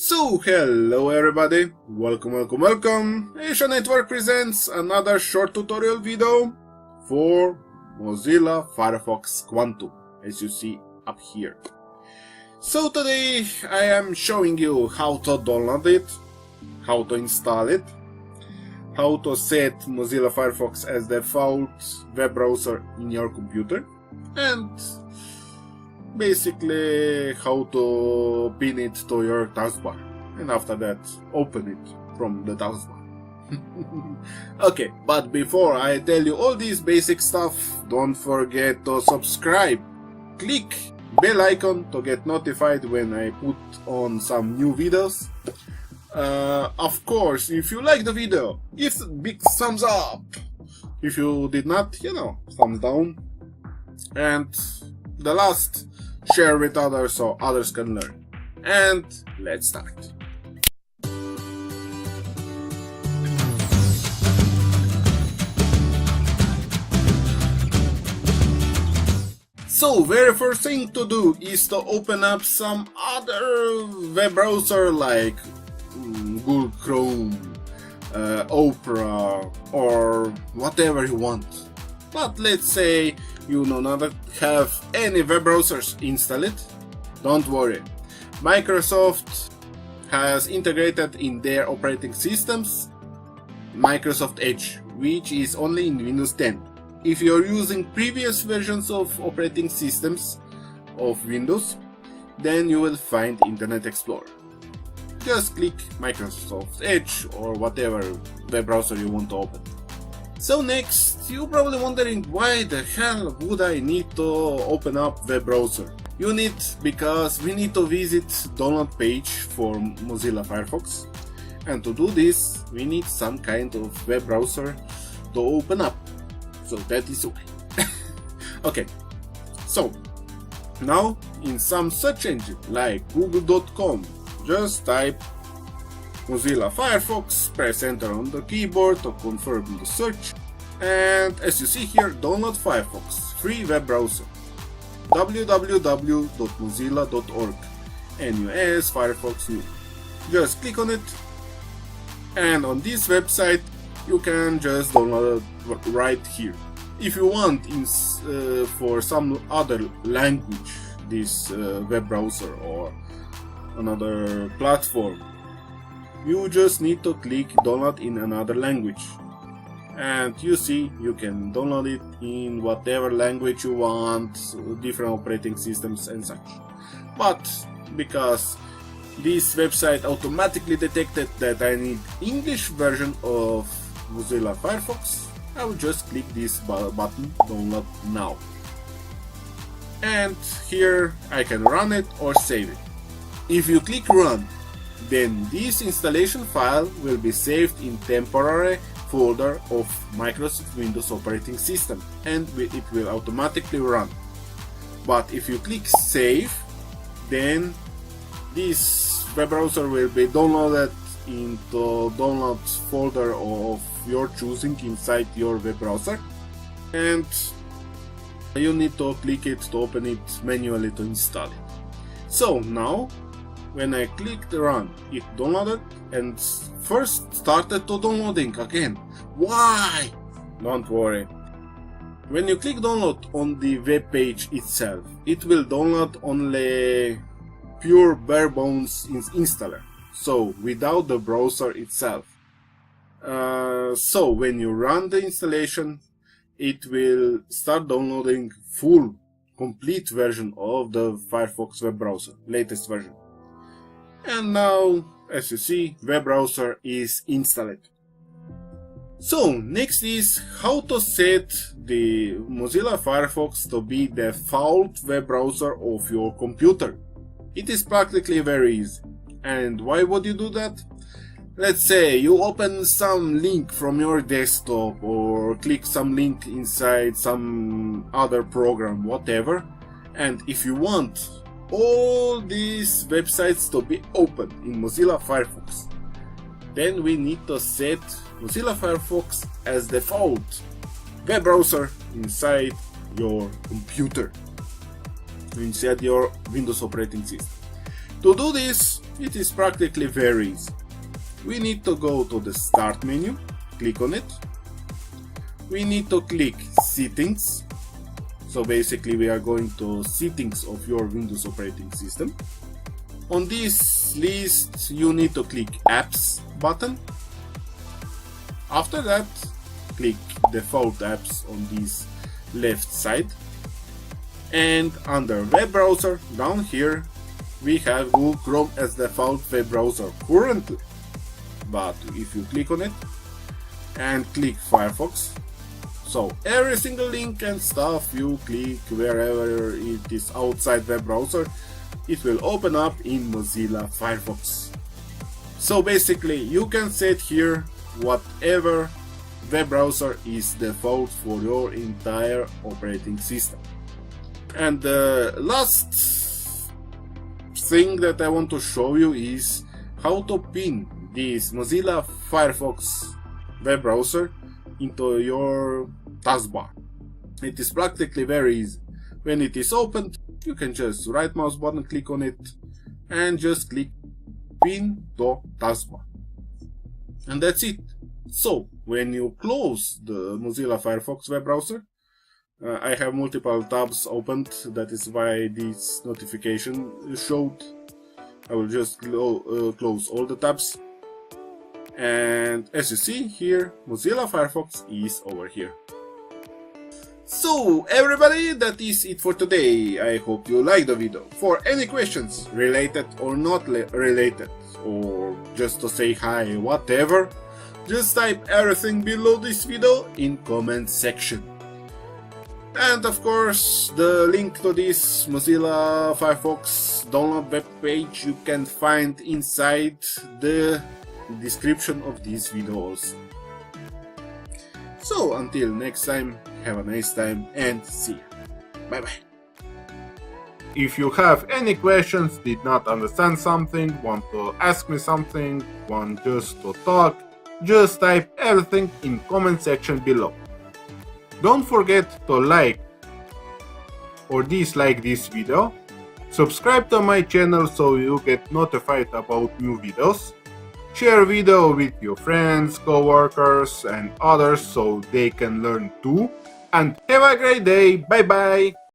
So, hello everybody, welcome. ACOnetwork presents another short tutorial video for Mozilla Firefox Quantum, as you see up here. So today I am showing you how to download it, how to install it, how to set Mozilla Firefox as default web browser in your computer, and basically how to pin it to your taskbar, and after that open it from the taskbar. Okay, but before I tell you all this basic stuff, don't forget to subscribe, click bell icon to get notified when I put on some new videos. Of course, if you like the video, give a big thumbs up. If you did not, thumbs down. And the last, share with others so others can learn. And let's start. So, very first thing to do is to open up some other web browser like Google Chrome, Opera, or whatever you want. But let's say you do not have any web browsers installed. Don't worry, Microsoft has integrated in their operating systems Microsoft Edge, which is only in Windows 10. If you're using previous versions of operating systems of Windows, then you will find Internet Explorer. Just click Microsoft Edge or whatever web browser you want to open. So next, you're probably wondering why the hell would I need to open up web browser? You need, because we need to visit download page for Mozilla Firefox, and to do this we need some kind of web browser to open up. So that is why. Okay, so now in some search engine like google.com, just type Mozilla Firefox, press enter on the keyboard to confirm the search, and as you see here, download Firefox, free web browser, www.mozilla.org, NUS Firefox new. Just click on it, and on this website you can just download it right here. If you want for some other language this web browser or another platform, you just need to click download in another language, and you see you can download it in whatever language you want, different operating systems and such. But because this website automatically detected that I need English version of Mozilla Firefox, I will just click this button, download now, and here I can run it or save it. If you click run, then this installation file will be saved in temporary folder of Microsoft Windows operating system, and it will automatically run. But if you click save, then this web browser will be downloaded into downloads folder of your choosing inside your web browser, and you need to click it to open it manually to install it. So now when I clicked run, it downloaded and first started to downloading again. Why? Don't worry. When you click download on the web page itself, it will download only pure bare bones installer, so without the browser itself. So when you run the installation, it will start downloading full complete version of the Firefox web browser, latest version. And now, as you see, web browser is installed. So next is how to set the Mozilla Firefox to be the default web browser of your computer. It is practically very easy. And why would you do that? Let's say you open some link from your desktop or click some link inside some other program, whatever, and if you want all these websites to be open in Mozilla Firefox, then we need to set Mozilla Firefox as default web browser inside your computer, inside your Windows operating system. To do this, it is practically very easy. We need to go to the Start menu, click on it. We need to click Settings. So basically we are going to Settings of your Windows operating system. On this list you need to click Apps button. After that, click Default Apps on this left side. And under Web Browser, down here, we have Google Chrome as default web browser currently. But if you click on it and click Firefox, so every single link and stuff you click wherever it is outside web browser, it will open up in Mozilla Firefox. So basically you can set here whatever web browser is default for your entire operating system. And the last thing that I want to show you is how to pin this Mozilla Firefox web browser into your taskbar. It is practically very easy. When it is opened, you can just right mouse button, click on it and just click Pin to taskbar. And that's it. So when you close the Mozilla Firefox web browser, I have multiple tabs opened, that is why this notification showed. I will just close all the tabs. And as you see here, Mozilla Firefox is over here. So everybody, that is it for today. I hope you liked the video. For any questions, related or not related, or just to say hi, whatever, just type everything below this video in comment section. And of course, the link to this Mozilla Firefox download web page you can find inside the description of this video also. So until next time, have a nice time and see you. Bye bye. If you have any questions, did not understand something, want to ask me something, want just to talk, just type everything in comment section below. Don't forget to like or dislike this video, subscribe to my channel so you get notified about new videos, share video with your friends, co-workers and others so they can learn too, and have a great day. Bye bye.